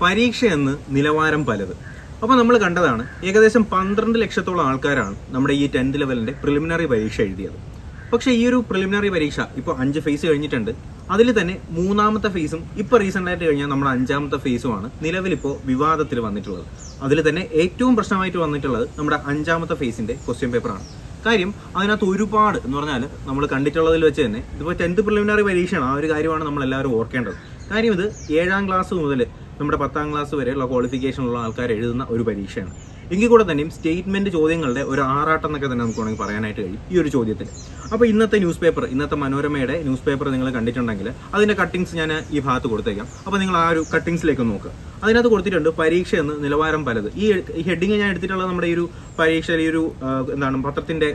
പരീക്ഷ എന്ന് നിലവാരം പലത്. അപ്പോൾ നമ്മൾ കണ്ടതാണ് ഏകദേശം 12 ലക്ഷത്തോളം ആൾക്കാരാണ് നമ്മുടെ ഈ 10th ലെവലിൻ്റെ പ്രിലിമിനറി പരീക്ഷ എഴുതിയത്. പക്ഷേ ഈ ഒരു പ്രിലിമിനറി പരീക്ഷ ഇപ്പോൾ 5 ഫേസ് കഴിഞ്ഞിട്ടുണ്ട്. അതിൽ തന്നെ 3ാമത്തെ ഫേസും ഇപ്പോൾ റീസെൻ്റായിട്ട് കഴിഞ്ഞാൽ നമ്മുടെ 5ാമത്തെ ഫേസുമാണ് നിലവിലിപ്പോൾ വിവാദത്തിൽ വന്നിട്ടുള്ളത്. അതിൽ തന്നെ ഏറ്റവും പ്രശ്നമായിട്ട് വന്നിട്ടുള്ളത് നമ്മുടെ 5ാമത്തെ ഫേസിൻ്റെ ക്വസ്റ്റ്യൻ പേപ്പറാണ്. കാര്യം അതിനകത്ത് ഒരുപാട് എന്ന് പറഞ്ഞാൽ നമ്മൾ കണ്ടിട്ടുള്ളതിൽ വെച്ച് തന്നെ ഇതിപ്പോൾ 10th പ്രിലിമിനറി പരീക്ഷയാണ്. ആ ഒരു കാര്യമാണ് നമ്മളെല്ലാവരും ഓർക്കേണ്ടത്. കാര്യം ഇത് 7ാം ക്ലാസ് മുതൽ നമ്മുടെ 10ാം ക്ലാസ് വരെയുള്ള ക്വാളിഫിക്കേഷനുള്ള ആൾക്കാർ എഴുതുന്ന ഒരു പരീക്ഷയാണ്. എങ്കിൽ കൂടെ തന്നെയും സ്റ്റേറ്റ്മെൻറ്റ് ചോദ്യങ്ങളുടെ ഒരു ആറാട്ടം എന്നൊക്കെ തന്നെ നമുക്ക് വേണമെങ്കിൽ പറയാനായിട്ട് കഴിയും ഈ ഒരു ചോദ്യത്തിൽ. അപ്പോൾ ഇന്നത്തെ മനോരമയുടെ ന്യൂസ് പേപ്പർ നിങ്ങൾ കണ്ടിട്ടുണ്ടെങ്കിൽ അതിൻ്റെ കട്ടിങ്സ് ഞാൻ ഈ ഭാഗത്ത് കൊടുത്തേക്കാം. അപ്പോൾ നിങ്ങൾ ആ ഒരു കട്ടിങ്സിലേക്ക് നോക്കുക. അതിനകത്ത് കൊടുത്തിട്ടുണ്ട് പരീക്ഷ എന്ന് നിലവാരം പലത്. ഈ ഹെഡിങ് ഞാൻ എടുത്തിട്ടുള്ളത് നമ്മുടെ ഈ ഒരു പരീക്ഷയിൽ ഈ ഒരു പത്രത്തിൻ്റെ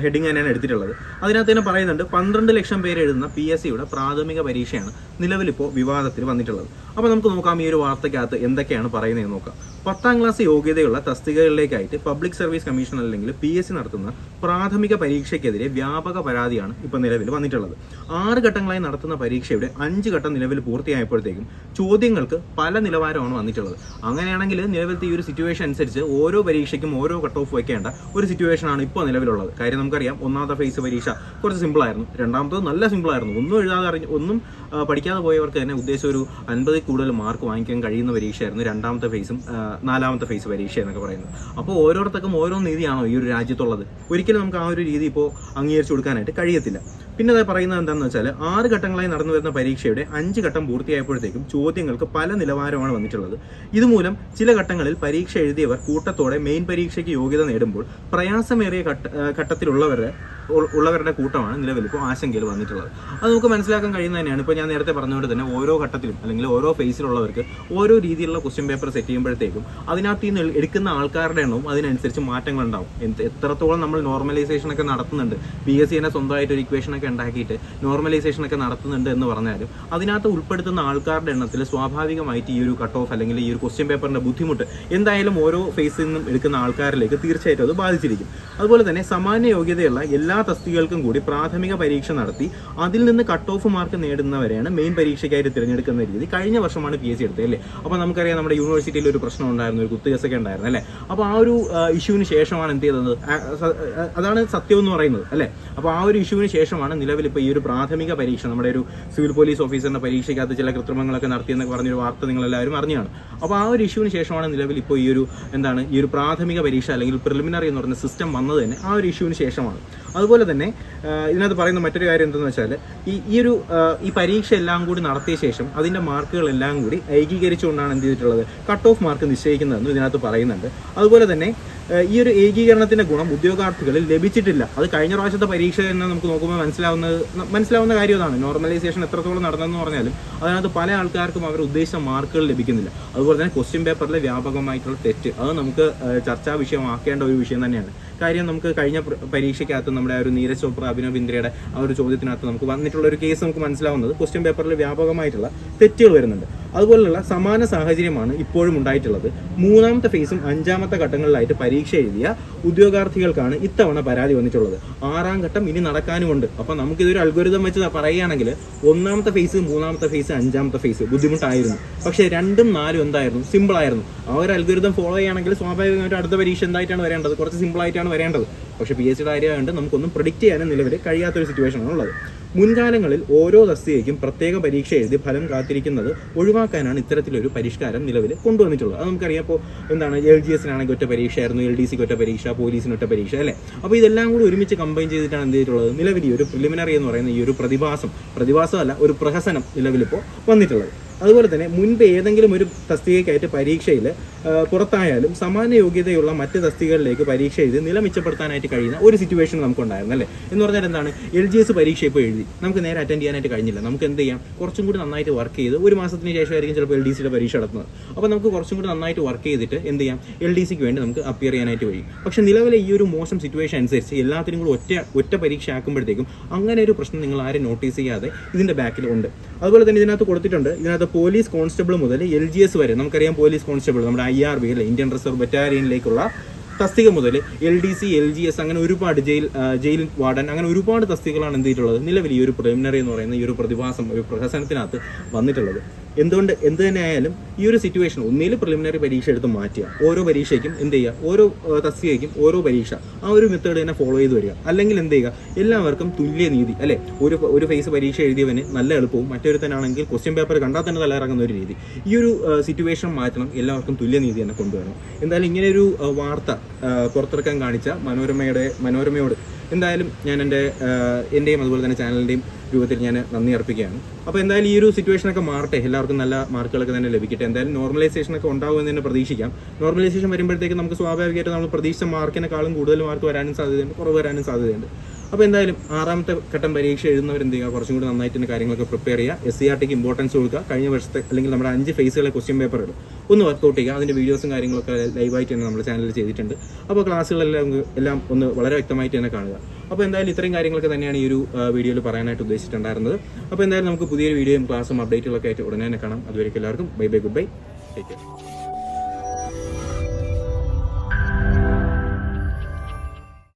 ഹെഡിങ് തന്നെയാണ് എടുത്തിട്ടുള്ളത്. അതിനകത്ത് തന്നെ പറയുന്നുണ്ട് 12 ലക്ഷം പേര് എഴുതുന്ന PSCയുടെ പ്രാഥമിക പരീക്ഷയാണ് നിലവിലിപ്പോൾ വിവാദത്തിൽ വന്നിട്ടുള്ളത്. അപ്പോൾ നമുക്ക് നോക്കാം ഈ ഒരു വാർത്തയ്ക്കകത്ത് എന്തൊക്കെയാണ് പറയുന്നതെന്ന് നോക്കാം. 10ാം ക്ലാസ് യോഗ്യതയുള്ള തസ്തികകളിലേക്കായിട്ട് പബ്ലിക് സർവീസ് കമ്മീഷൻ അല്ലെങ്കിൽ PSC നടത്തുന്ന പ്രാഥമിക പരീക്ഷയ്ക്കെതിരെ വ്യാപക പരാതിയാണ് ഇപ്പോൾ നിലവിൽ വന്നിട്ടുള്ളത്. 6 ഘട്ടങ്ങളായി നടത്തുന്ന പരീക്ഷയുടെ 5 ഘട്ടം നിലവിൽ പൂർത്തിയായപ്പോഴത്തേക്കും ചോദ്യങ്ങൾക്ക് പല നിലവാരമാണ് വന്നിട്ടുള്ളത്. അങ്ങനെയാണെങ്കിൽ നിലവിലത്തെ ഈ ഒരു സിറ്റുവേഷൻ അനുസരിച്ച് ഓരോ പരീക്ഷയ്ക്കും ഓരോ കട്ട് ഓഫ് വയ്ക്കേണ്ട ഒരു സിറ്റുവേഷനാണ് ഇപ്പോൾ നിലവിലുള്ളത്. കാര്യം നമുക്കറിയാം, 1ാമത്തെ ഫേസ് പരീക്ഷ കുറച്ച് സിമ്പിളായിരുന്നു, 2ാമത്തത് നല്ല സിമ്പിളായിരുന്നു. ഒന്നും പഠിക്കാതെ പോയവർക്ക് തന്നെ ഉദ്ദേശം ഒരു 50 കൂടുതൽ മാർക്ക് വാങ്ങിക്കാൻ കഴിയുന്ന പരീക്ഷയായിരുന്നു 2ാമത്തെ ഫേസും 4ാമത്തെ ഫേസ് പരീക്ഷ എന്നൊക്കെ പറയുന്നത്. അപ്പോൾ ഓരോരുത്തർക്കും ഓരോ നീതിയാണോ ഈ ഒരു രാജ്യത്തുള്ളത്? ഒരിക്കലും നമുക്ക് ആ ഒരു രീതി ഇപ്പോൾ അംഗീകരിച്ചു കൊടുക്കാനായിട്ട് കഴിയത്തില്ല. പിന്നെ അത് പറയുന്നത് എന്താണെന്ന് വെച്ചാൽ 6 ഘട്ടങ്ങളായി നടന്നു വരുന്ന പരീക്ഷയുടെ 5 ഘട്ടം പൂർത്തിയായപ്പോഴത്തേക്കും ചോദ്യങ്ങൾക്ക് പല നിലവാരമാണ് വന്നിട്ടുള്ളത്. ഇതുമൂലം ചില ഘട്ടങ്ങളിൽ പരീക്ഷ എഴുതിയവർ കൂട്ടത്തോടെ മെയിൻ പരീക്ഷയ്ക്ക് യോഗ്യത നേടുമ്പോൾ പ്രയാസമേറിയ ഉള്ളവരുടെ കൂട്ടമാണ് നിലവിലിപ്പോൾ ആശങ്കയിൽ വന്നിട്ടുള്ളത്. അത് നമുക്ക് മനസ്സിലാക്കാൻ കഴിയുന്നത് തന്നെയാണ്. ഇപ്പോൾ ഞാൻ നേരത്തെ പറഞ്ഞതുകൊണ്ട് തന്നെ ഓരോ ഘട്ടത്തിലും അല്ലെങ്കിൽ ഓരോ ഫേസിലുള്ളവർക്ക് ഓരോ രീതിയിലുള്ള ക്വസ്റ്റ്യൻ പേപ്പർ സെറ്റ് ചെയ്യുമ്പോഴത്തേക്കും അതിനകത്ത് നിന്ന് എടുക്കുന്ന ആൾക്കാരുടെ എണ്ണവും അതിനനുസരിച്ച് മാറ്റങ്ങളുണ്ടാവും. എത്രത്തോളം നമ്മൾ നോർമലൈസേഷൻ ഒക്കെ നടത്തുന്നുണ്ട്, PSCനെ സ്വന്തമായിട്ട് ഒരു ഇക്വേഷനൊക്കെ ഉണ്ടാക്കിയിട്ട് നോർമലൈസേഷൻ ഒക്കെ നടത്തുന്നുണ്ട് എന്ന് പറഞ്ഞാലും അതിനകത്ത് ഉൾപ്പെടുത്തുന്ന ആൾക്കാരുടെ എണ്ണത്തിൽ സ്വാഭാവികമായിട്ട് ഈ ഒരു കട്ട് ഓഫ് അല്ലെങ്കിൽ ഈ ഒരു ക്വസ്റ്റ്യൻ പേപ്പറിൻ്റെ ബുദ്ധിമുട്ട് എന്തായാലും ഓരോ ഫേസിൽ നിന്നും എടുക്കുന്ന ആൾക്കാരിലേക്ക് തീർച്ചയായിട്ടും അത് ബാധിച്ചിരിക്കും. അതുപോലെ തന്നെ സമാന യോഗ്യതയുള്ള എല്ലാ തസ്തികകൾക്കും കൂടി പ്രാഥമിക പരീക്ഷ നടത്തി അതിൽ നിന്ന് കട്ട് ഓഫ് മാർക്ക് നേടുന്നവരെയാണ് മെയിൻ പരീക്ഷയ്ക്കായിട്ട് തിരഞ്ഞെടുക്കുന്ന രീതി കഴിഞ്ഞ വർഷമാണ് PSC എടുത്തത് അല്ലേ. അപ്പോൾ നമുക്കറിയാം നമ്മുടെ യൂണിവേഴ്സിറ്റിയിൽ ഒരു പ്രശ്നം ഉണ്ടായിരുന്നു, ഒരു കുത്തുകേസൊക്കെ ഉണ്ടായിരുന്നു അല്ലേ. അപ്പോൾ ആ ഒരു ഇഷ്യൂവിന് ശേഷമാണ് എന്ത് ചെയ്തത്, അതാണ് സത്യം എന്ന് പറയുന്നത് അല്ലേ. അപ്പോൾ ആ ഒരു ഇഷ്യൂവിന് ശേഷമാണ് നിലവിലിപ്പോൾ ഈ ഒരു പ്രാഥമിക പരീക്ഷ നമ്മുടെ ഒരു സിവിൽ പോലീസ് ഓഫീസറിൻ്റെ പരീക്ഷയ്ക്കകത്ത് ചില കൃത്രിമങ്ങളൊക്കെ നടത്തിയെന്നൊക്കെ പറഞ്ഞൊരു വാർത്ത നിങ്ങളെല്ലാവരും അറിഞ്ഞാണ്. അപ്പോൾ ആ ഒരു ഇഷ്യൂവിന് ശേഷമാണ് നിലവിൽ ഇപ്പോൾ ഈ ഒരു പ്രാഥമിക പരീക്ഷ അല്ലെങ്കിൽ പ്രിലിമിനറി എന്ന് പറയുന്ന സിസ്റ്റം വന്നത് തന്നെ ആ ഒരു ഇഷ്യൂവിന് ശേഷമാണ്. അതുപോലെ തന്നെ ഇതിനകത്ത് പറയുന്ന മറ്റൊരു കാര്യം എന്താണെന്ന് വെച്ചാൽ ഈ പരീക്ഷ എല്ലാം കൂടി നടത്തിയ ശേഷം അതിൻ്റെ മാർക്കുകളെല്ലാം കൂടി ഏകീകരിച്ചുകൊണ്ടാണ് എന്ത് ചെയ്തിട്ടുള്ളത് കട്ട് ഓഫ് മാർക്ക് നിശ്ചയിക്കുന്നതെന്ന് ഇതിനകത്ത് പറയുന്നുണ്ട്. അതുപോലെ തന്നെ ഈ ഒരു ഏകീകരണത്തിൻ്റെ ഗുണം ഉദ്യോഗാർത്ഥികളിൽ ലഭിച്ചിട്ടില്ല. അത് കഴിഞ്ഞ പ്രാവശ്യത്തെ പരീക്ഷ എന്ന് നമുക്ക് നോക്കുമ്പോൾ മനസ്സിലാവുന്ന കാര്യം അതാണ്. നോർമലൈസേഷൻ എത്രത്തോളം നടന്നെന്ന് പറഞ്ഞാലും അതിനകത്ത് പല ആൾക്കാർക്കും അവർ ഉദ്ദേശിച്ച മാർക്കുകൾ ലഭിക്കുന്നില്ല. അതുപോലെ തന്നെ ക്വസ്റ്റ്യൻ പേപ്പറിലെ വ്യാപകമായിട്ടുള്ള തെറ്റ് അത് നമുക്ക് ചർച്ചാ വിഷയമാക്കേണ്ട ഒരു വിഷയം തന്നെയാണ്. കാര്യം നമുക്ക് കഴിഞ്ഞ പരീക്ഷയ്ക്കകത്ത് നമ്മുടെ ഒരു നീരജ് ചോപ്ര അഭിനവ് ബിന്ദ്രയുടെ ആ ഒരു ചോദ്യത്തിനകത്ത് നമുക്ക് വന്നിട്ടുള്ള ഒരു കേസ് നമുക്ക് മനസ്സിലാവുന്നത് ക്വസ്റ്റ്യൻ പേപ്പറിൽ വ്യാപകമായിട്ടുള്ള തെറ്റുകൾ വരുന്നുണ്ട്. അതുപോലുള്ള സമാന സാഹചര്യമാണ് ഇപ്പോഴും ഉണ്ടായിട്ടുള്ളത്. 3ാമത്തെ ഫേസും 5ാമത്തെ ഘട്ടങ്ങളിലായിട്ട് പരീക്ഷ എഴുതിയ ഉദ്യോഗാർത്ഥികൾക്കാണ് ഇത്തവണ പരാതി വന്നിട്ടുള്ളത്. 6ാം ഘട്ടം ഇനി നടക്കാനുമുണ്ട്. അപ്പോൾ നമുക്കിതൊരു അൽഗോരിതം വെച്ച് പറയുകയാണെങ്കിൽ 1ാമത്തെ ഫേസ്, 3ാമത്തെ ഫേസ്, 5ാമത്തെ ഫേസ് ബുദ്ധിമുട്ടായിരുന്നു. പക്ഷേ 2ഉം 4ഉം എന്തായിരുന്നു, സിമ്പിളായിരുന്നു. ആ ഒരു അൽഗോരിതം ഫോളോ ചെയ്യുകയാണെങ്കിൽ സ്വാഭാവികമായിട്ട് അടുത്ത പരീക്ഷ എന്തായിട്ടാണ് വരേണ്ടത്, കുറച്ച് സിമ്പിളായിട്ടാണ് വരേണ്ടത്. പക്ഷേ PSCയുടെ കാര്യമായതുകൊണ്ട് നമുക്കൊന്നും പ്രിഡിക്റ്റ് ചെയ്യാനും നിലവിൽ കഴിയാത്തൊരു സിറ്റുവേഷനാണ് ഉള്ളത്. മുൻകാലങ്ങളിൽ ഓരോ തസ്തികയ്ക്കും പ്രത്യേക പരീക്ഷ എഴുതി ഫലം കാത്തിരിക്കുന്നത് ഒഴിവാക്കാനാണ് ഇത്തരത്തിലൊരു പരിഷ്കാരം നിലവിൽ കൊണ്ടുവന്നിട്ടുള്ളത്. അത് നമുക്കറിയാം. ഇപ്പോൾ LGSനാണെങ്കിൽ ഒറ്റ പരീക്ഷയായിരുന്നു, LDCക്ക് ഒറ്റ പരീക്ഷ, പോലീസിന് ഒറ്റ പരീക്ഷ അല്ലേ. അപ്പോൾ ഇതെല്ലാം കൂടി ഒരുമിച്ച് കമ്പൈൻ ചെയ്തിട്ടാണ് എന്ത് ചെയ്തിട്ടുള്ളത് നിലവിൽ ഈ ഒരു പ്രിലിമിനറി എന്ന് പറയുന്ന ഈ ഒരു പ്രതിഭാസമല്ല ഒരു പ്രഹസനം നിലവിലിപ്പോൾ വന്നിട്ടുള്ളത്. അതുപോലെ തന്നെ മുൻപ് ഏതെങ്കിലും ഒരു തസ്തികയ്ക്കായിട്ട് പരീക്ഷയിൽ പുറത്തായാലും സമാന യോഗ്യതയുള്ള മറ്റ് തസ്തികകളിലേക്ക് പരീക്ഷ എഴുതി നില മെച്ചപ്പെടുത്താനായിട്ട് കഴിയുന്ന ഒരു സിറ്റുവേഷൻ നമുക്കുണ്ടായിരുന്നു അല്ലേ. എന്ന് പറഞ്ഞാൽ എന്താണ്, LGS പരീക്ഷ ഇപ്പോൾ എഴുതി നമുക്ക് നേരെ അറ്റൻഡ് ചെയ്യാനായിട്ട് കഴിഞ്ഞില്ല. നമുക്ക് എന്ത് ചെയ്യാം, കുറച്ചും കൂടി നന്നായിട്ട് വർക്ക് ചെയ്ത് ഒരു മാസത്തിന് ശേഷമായിരിക്കും ചിലപ്പോൾ LDCയുടെ പരീക്ഷ നടത്തുന്നത്. അപ്പോൾ നമുക്ക് കുറച്ചും കൂടി നന്നായിട്ട് വർക്ക് ചെയ്തിട്ട് എന്ത് ചെയ്യാം, LDCക്ക് വേണ്ടി നമുക്ക് അപ്പിയർ ചെയ്യാനായിട്ട് കഴിയും. പക്ഷേ നിലവിലെ ഈ ഒരു മോശം സിറ്റുവേഷൻ അനുസരിച്ച് എല്ലാത്തിനും കൂടി ഒറ്റ പരീക്ഷ ആക്കുമ്പോഴത്തേക്കും അങ്ങനെ ഒരു പ്രശ്നം നിങ്ങൾ ആരും നോട്ടീസ് ചെയ്യാതെ ഇതിൻ്റെ ബാക്കിൽ ഉണ്ട്. അതുപോലെ തന്നെ ഇതിനകത്ത് കൊടുത്തിട്ടുണ്ട്, ഇതിനകത്ത് പോലീസ് കോൺസ്റ്റബിൾ മുതൽ LGS വരെ നമുക്കറിയാം. പോലീസ് കോൺസ്റ്റബിൾ നമ്മുടെ IRB അല്ലെ, ഇന്ത്യൻ റിസർവ് ബറ്റാലിയനിലേക്കുള്ള തസ്തിക മുതൽ LDC, LGS അങ്ങനെ ഒരുപാട് ജയിൽ വാർഡൻ അങ്ങനെ ഒരുപാട് തസ്തികകളാണ് എന്ത് ചെയ്തിട്ടുള്ളത് നിലവിൽ ഈ ഒരു പ്രിലിമിനറി എന്ന് പറയുന്ന ഈ ഒരു പ്രതിഭാസം, ഒരു പ്രഹസനത്തിനകത്ത് വന്നിട്ടുള്ളത്. എന്ത് തന്നെ ആയാലും ഈ ഒരു സിറ്റുവേഷൻ ഒന്നിൽ പ്രിലിമിനറി പരീക്ഷ എടുത്ത് മാറ്റുക, ഓരോ പരീക്ഷയ്ക്കും എന്ത് ചെയ്യുക, ഓരോ തസ്തികയ്ക്കും ഓരോ പരീക്ഷ, ആ ഒരു മെത്തേഡ് തന്നെ ഫോളോ ചെയ്ത് വരിക. അല്ലെങ്കിൽ എന്ത് ചെയ്യുക, എല്ലാവർക്കും തുല്യനീതി അല്ലേ, ഒരു ഫേസ് പരീക്ഷ എഴുതിയവന് നല്ല എളുപ്പവും മറ്റൊരുത്തനാണെങ്കിൽ ക്വസ്റ്റ്യൻ പേപ്പർ കണ്ടാൽ തന്നെ തലയിറങ്ങുന്ന ഒരു രീതി. ഈ ഒരു സിറ്റുവേഷൻ മാറ്റണം, എല്ലാവർക്കും തുല്യനീതി തന്നെ കൊണ്ടുവരണം. എന്തായാലും ഇങ്ങനെയൊരു വാർത്ത പുറത്തിറക്കാൻ കാണിച്ച മനോരമയോട് എന്തായാലും ഞാൻ എൻ്റെയും അതുപോലെ തന്നെ ചാനലിൻ്റെയും രൂപത്തിൽ ഞാൻ നന്ദി അർപ്പിക്കുകയാണ്. അപ്പോൾ എന്തായാലും ഈ ഒരു സിറ്റുവേഷനൊക്കെ മാറട്ടെ, എല്ലാവർക്കും നല്ല മാർക്കുകളൊക്കെ തന്നെ ലഭിക്കട്ടെ. എന്തായാലും നോർമലൈസേഷനൊക്കെ ഉണ്ടാവുമെന്ന് തന്നെ പ്രതീക്ഷിക്കാം. നോർമലൈസേഷൻ വരുമ്പോഴത്തേക്ക് നമുക്ക് സ്വാഭാവികമായിട്ട് നമ്മൾ പ്രതീക്ഷിച്ച മാർക്കിനെക്കാളും കൂടുതൽ മാർക്ക് വരാനും സാധ്യതയുണ്ട്, കുറവ് വരാനും സാധ്യതയുണ്ട്. അപ്പോൾ എന്തായാലും 6ാമത്തെ ഘട്ടം പരീക്ഷ എഴുതുന്നവർ എന്ത് ചെയ്യുക, കുറച്ചും കൂടി നന്നായിട്ട് തന്നെ കാര്യങ്ങളൊക്കെ പ്രിപ്പയർ ചെയ്യുക. SCRTക്ക് ഇമ്പോർട്ടൻസ് കൊടുക്കുക. കഴിഞ്ഞ വർഷത്തെ അല്ലെങ്കിൽ നമ്മുടെ 5 ഫേസുകളെ ക്വസ്റ്റ്യൻ പേപ്പറുകൾ ഒന്ന് വർക്കൗട്ട് ചെയ്യുക. അതിൻ്റെ വീഡിയോസും കാര്യങ്ങളൊക്കെ ലൈവായിട്ട് തന്നെ നമ്മുടെ ചാനലിൽ ചെയ്തിട്ടുണ്ട്. അപ്പോൾ ക്ലാസ്സുകളെല്ലാം ഒന്ന് വളരെ വ്യക്തമായിട്ട് തന്നെ കാണുക. അപ്പോൾ എന്തായാലും ഇത്രയും കാര്യങ്ങളൊക്കെ തന്നെയാണ് ഈ ഒരു വീഡിയോയിൽ പറയാനായിട്ട് ഉദ്ദേശിച്ചിട്ടുണ്ടായിരുന്നത്. അപ്പോൾ എന്തായാലും നമുക്ക് പുതിയൊരു വീഡിയോയും ക്ലാസ്സും അപ്ഡേറ്റുകളൊക്കെ ആയിട്ട് ഉടനെ തന്നെ കാണാം. അതുവരെയ്ക്കും എല്ലാവർക്കും bye bye, good bye, take care.